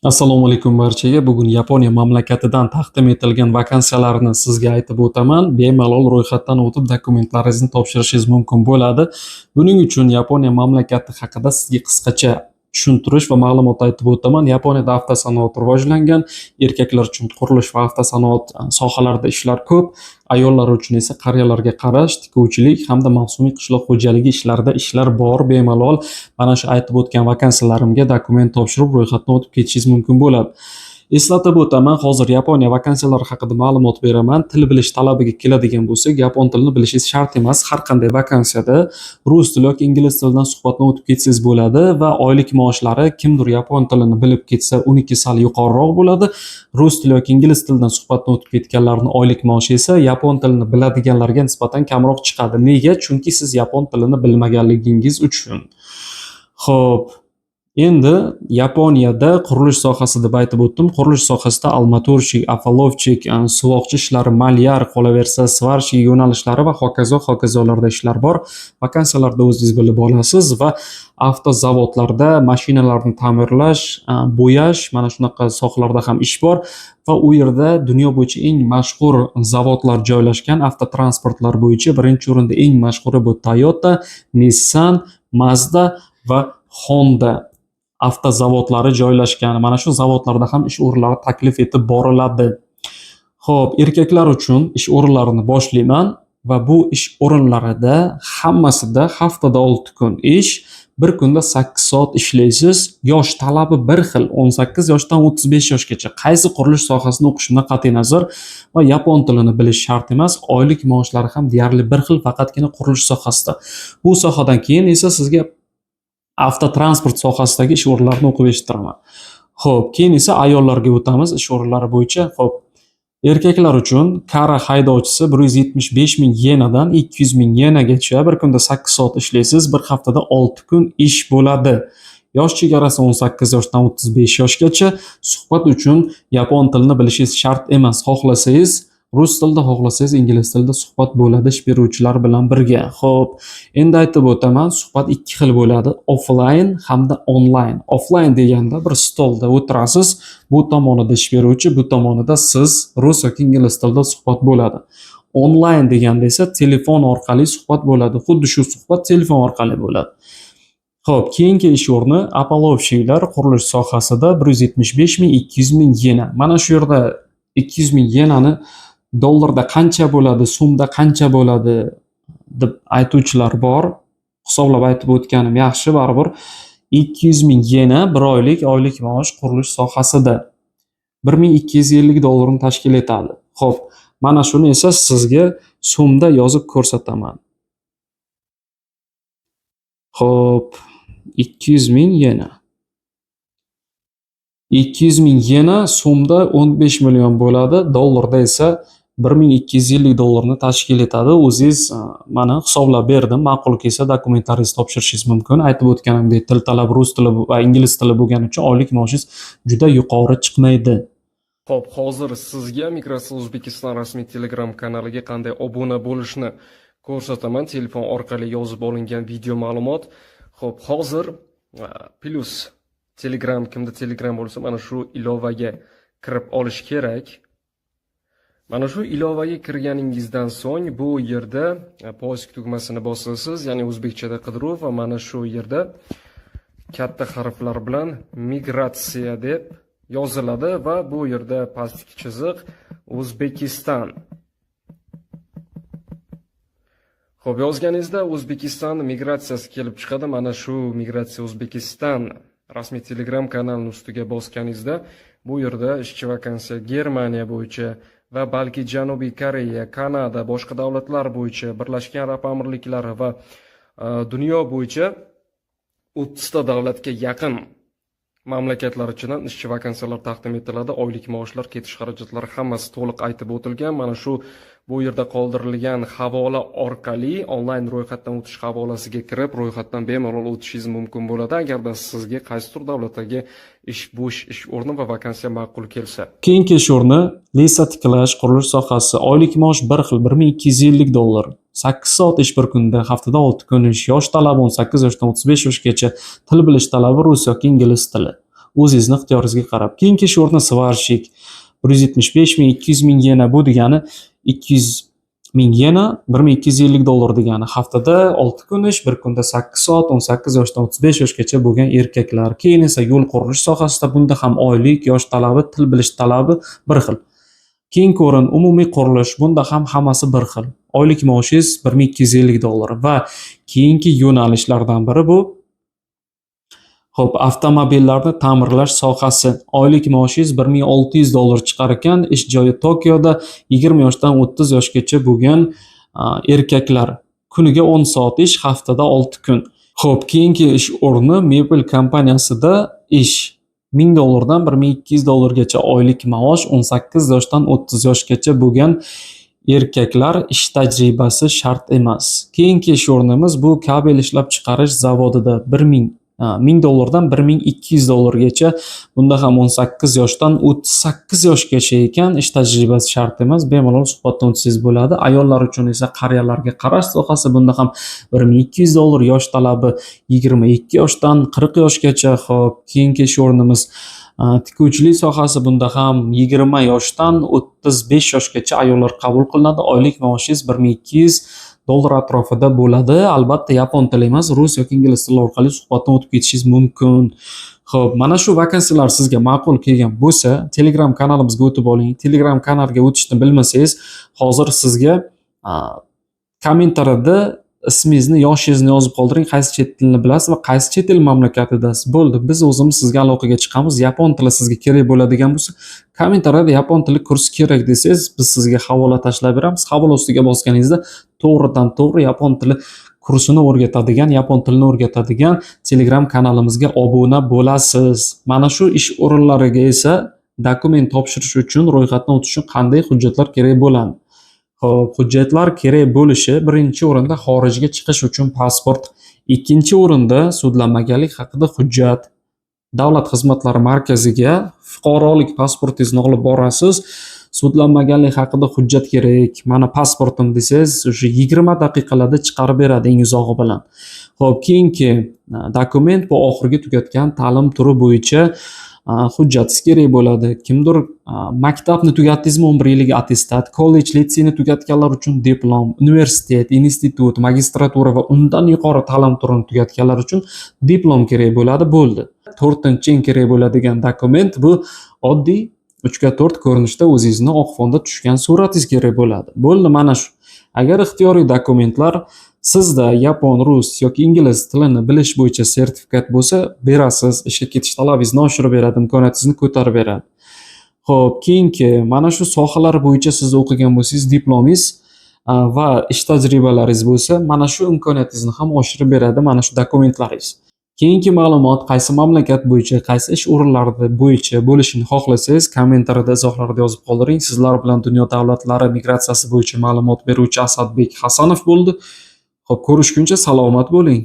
Assalomu alaykum barchaga. Bugun Yaponiya mamlakatidan taqdim etilgan vakansiyalarni sizga aytib o'taman. Bemalol ro'yxatdan o'tib dokumentlaringizni topshirishingiz mumkin bo'ladi. Buning uchun Yaponiya mamlakati haqida sizga qisqacha tushuntirish va ma'lumot aytib o'taman. Yaponiyada avtosanoat rivojlangan, erkaklar uchun qurilish va avtosanoat sohalarida ishlar ko'p, ayollar uchun esa qariyalarga qarash, tikuvchilik hamda mavsumiy qishloq xo'jaligi ishlarida ishlar bor. Bemalol mana shu aytib o'tgan vakansiyalarga dokument topshirib ro'yxatdan o'tib ketishingiz mumkin bo'ladi. Eslatib o'taman, hozir Yaponiya vakansiyalari haqida ma'lumot beraman. Til bilish talabiga keladigan bo'lsak, yapon tilini bilishingiz shart emas. Har qanday vakansiyada rus tili yoki ingliz tilidan suhbatdan o'tib ketsangiz bo'ladi va oylik maoshlari kimdir yapon tilini bilib ketsa, uniki sal yuqoriroq bo'ladi. Rus tili yoki ingliz tilidan suhbatdan o'tib ketganlarning oylik maoshi esa yapon tilini biladiganlarga nisbatan kamroq chiqadi. Nega? Chunki siz yapon tilini bilmaganligingiz uchun. Xo'p, endi Yaponiyada qurilish sohasi deb aytib o'tdim. Qurilish sohasida armaturщик, afolovchik, suvoqchi ishlari, malyar, qolaversa svarshik yo'nalishlari va hokazolarda ishlar bor. Vakansiyalarda o'zingiz bilib olasiz va avtozavodlarda mashinalarni ta'mirlash, bo'yash, mana shunaqa sohalarda ham ish bor va u yerda dunyo bo'yicha eng mashhur zavodlar joylashgan. Avtotransportlar bo'yicha birinchi o'rinda eng mashhuri bu Toyota, Nissan, Mazda va Honda avtozavodlari joylashgan. Mana shu zavodlarda ham ish o'rinlari taklif etib boriladi. Xo'p, erkaklar uchun ish o'rinlarini boshlayman va bu ish o'rinlarida hammasida haftada 6 kun ish, bir kunda 8 soat ishlaysiz. Yosh talabi bir xil, 18 yoshdan 35 yoshgacha. Qaysi qurilish sohasini o'qishimdan qat'iy nazar va yapon tilini bilish shart emas. Oylik maoshlari ham deyarli bir xil, faqatgina qurilish sohasida. Bu sohadan keyin esa sizga avtotransport sohasidagi ish o'rinlarini o'qib eshittiraman. Xo'p, keyin esa ayollarga o'tamiz ish o'rinlari bo'yicha. Xo'p, erkaklar uchun kara haydovchisi 175 ming yenadan 200 ming yenagacha bir kunda 8 soat ishlaysiz, bir haftada 6 kun ish bo'ladi. Yosh chegarasi 18 yoshdan 35 yoshgacha. Suhbat uchun yapon tilini bilishingiz shart emas. Xohlasangiz rus tilida, xohlasangiz ingliz tilida suhbat bo'ladi ish beruvchilar bilan birga. Xo'p, endi aytib o'taman, suhbat ikki xil bo'ladi: offline hamda online. Offline deganda bir stolda o'tirasiz, bu tomonida ish beruvchi, bu tomonida siz rus yoki ingliz tilida suhbat bo'ladi. Online deganda esa telefon orqali suhbat bo'ladi. Xuddi shu suhbat telefon orqali bo'ladi. Xo'p, keyingi ish o'rni apolovchiklar qurilish sohasida 175 ming 200 ming yena. Mana shu yerda 200 ming yenani dollarda qancha bo'ladi, so'mda qancha bo'ladi deb aytuvchilar bor. Hisoblab aytib o'tganim yaxshi, baribir 200 ming yena bir oylik maosh qurilish sohasida $1250 ni tashkil etadi. Xo'p, mana shuni esa sizga so'mda yozib ko'rsataman. Xo'p, 200 ming yena. 200 ming yena so'mda 15 million bo'ladi, dollarda esa $1250 ni tashkil etadi. O'zingiz mana hisoblab berdim. Ma'qul kelsa dokumentlaringizni topshirishingiz mumkin. Aytib o'tganimdek, til talabi rus tili va ingliz tili bo'lgani uchun oylik maoshingiz juda yuqori chiqmaydi. Xo'p, hozir sizga Migratsiya O'zbekiston rasmiy Telegram kanaliga qanday obuna bo'lishni ko'rsataman. Telefon orqali yozib olingan video ma'lumot. Xo'p, hozir plus Telegram, kimda Telegram bo'lsa, mana shu ilovaga kirib olish kerak. Mana shu ilovaga kirganingizdan so'ng bu yerda poisk tugmasini bosasiz, ya'ni o'zbekchada qidiruv, va mana shu yerda katta harflar bilan migratsiya deb yoziladi va bu yerda pastki chiziq O'zbekiston. Xo'p, yozganingizda O'zbekiston migratsiyasi kelib chiqadi. Mana shu migratsiya O'zbekiston rasmiy Telegram kanalining ustiga bosganingizda bu yerda ishchi vakansiya Germaniya bo'yicha va balki Janubiy Koreya, Kanada, boshqa davlatlar bo'yicha, Birlashgan Arab Amirliklari va dunyo bo'yicha 30 ta davlatga yaqin mamlakatlar ichidan ishchi vakansiyalar taqdim etiladi. Oylik maoshlar, ketish xarajatlari hammasi to'liq aytib o'tilgan. Mana shu bu yerda qoldirilgan havola orqali onlayn ro'yxatdan o'tish havolasiga kirib, ro'yxatdan bemalol o'tishingiz mumkin bo'ladi, agarda sizga qaysidir davlatdagi bo'sh ish o'rni va vakansiya ma'qul kelsa. Keyingi ish o'rni lesa tiklash, qurilish sohasi. Oylik maosh bir xil, $1250. 8 soat ish bir kunda, haftada 6 kun ish. Yosh talabi 18 yoshdan 35 yoshgacha. Til bilish talabi rus yoki ingliz tili. o'zingizni ixtiyoringizga qarab. Keyingi ish o'rni svarshik 175 ming, 200 ming yena, bu degani 200 ming yena $1250 degani. Haftada 6 kun ish, bir kunda 8 soat, 18 yoshdan 35 yoshgacha bo'lgan erkaklar. Keyin esa yo'l qurilish sohasida, bunda ham oylik, yosh talabi, til bilish talabi bir xil. Keyingi o'rin umumiy qurilish, bunda ham hammasi bir xil. Oylik maoshingiz $1250 va keyingi yo'nalishlardan biri bu avtomobillarni ta'mirlash sohasi. Oylik maoshingiz $1600 chiqar ekan. Ish joyi Tokioda, 20 yoshdan 30 yoshgacha bo'lgan erkaklar. Kuniga 10 soat ish, haftada 6 kun. Keyingi ish o'rni mebel kompaniyasida ish. $1000 dan $1200 gacha oylik maosh, 18 yoshdan 30 yoshgacha bo'lgan erkaklar, ish tajribasi shart emas. Keyingi ish o'rnimiz bu kabel ishlab chiqarish zavodida $1000 dan $1200 gacha. Bunda ham 18 yoshdan 38 yoshgacha ekan, ish tajribasi shart emas, bemalol suhbatdan o'tsangiz bo'ladi. Ayollar uchun esa qariyalarga qarash sohasi, bunda ham $1200, yosh talabi 22 yoshdan 40 yoshgacha. Keyingi ish o'rnimiz tikuvchilik sohasi, bunda ham 20 yoshdan 35 yoshgacha ayollar qabul qilinadi. Oylik maoshingiz $1200 atrofida bo'ladi. Albatta yapon tili emas, rus yoki ingliz tili orqali suhbatdan o'tib ketishingiz mumkin. Mana shu vakansiyalar sizga ma'qul kelgan bo'lsa, Telegram kanalimizga o'tib oling. Telegram kanaliga o'tishni bilmasangiz, hozir sizga kommentariyada ismingizni, yoshingizni yozib qoldiring, qaysi chet tilni bilasiz va qaysi chet el mamlakatidasiz. Bo'ldi, biz o'zimiz sizga aloqaga chiqamiz. Yapon tili sizga kerak bo'ladigan bo'lsa, kommentariyada yapon tili kursi kerak desangiz, biz sizga havola tashlab beramiz. Havola ustiga bosganingizda to'g'ridan to'g'ri yapon tili kursini o'rgatadigan, yapon tilini o'rgatadigan Telegram kanalimizga obuna bo'lasiz. Mana shu ish o'rinlariga esa dokument topshirish uchun, ro'yxatdan o'tish uchun qanday hujjatlar kerak bo'ladi? Hujjatlar kerak bo'lishi, birinchi o'rinda xorijga chiqish uchun pasport, ikkinchi o'rinda sudlanmaganlik haqida hujjat. Davlat xizmatlari markaziga fuqarolik pasportingizni olib borasiz. Sudlanmaganlik haqida hujjat kerak. Mana pasportim desangiz, o'sha 20 daqiqalarda chiqarib beradi eng uzog'i bilan. Keyingi dokument bu oxirgi tugatgan ta'lim turi bo'yicha hujjatingiz kerak bo'ladi. Kimdir maktabni tugatdingizmi, 11 yillik attestat, kollej, litseyni tugatganlar uchun diplom, universitet, institut, magistratura va undan yuqori ta'lim turini tugatganlar uchun diplom kerak bo'ladi. Bo'ldi. To'rtinchi eng kerak bo'ladigan dokument bu oddiy 3x4 ko'rinishda o'zingizni oq fonda tushgan suratingiz kerak bo'ladi. Bo'ldi, mana shu. Agar ixtiyoriy dokumentlar sizda yapon, rus yoki ingliz tilini bilish bo'yicha sertifikat bo'lsa, berasiz, ishga ketish talabingizni oshirib beradi, imkoniyatingizni ko'tarib beradi. Keyingi mana shu sohalar bo'yicha siz o'qigan bo'lsangiz, diplomingiz va ish tajribalaringiz bo'lsa, mana shu imkoniyatingizni ham oshirib beradi mana shu dokumentlaringiz. Keyingi ma'lumot, qaysi mamlakat bo'yicha, qaysi ish o'rinlarida bo'yicha bo'lishini xohlasangiz, kommentariyada izohlarda yozib qoldiring. Sizlar bilan dunyo davlatlari migratsiyasi bo'yicha ma'lumot beruvchi Asadbek Hasanov bo'ldi. Ko'rishguncha salomat bo'ling.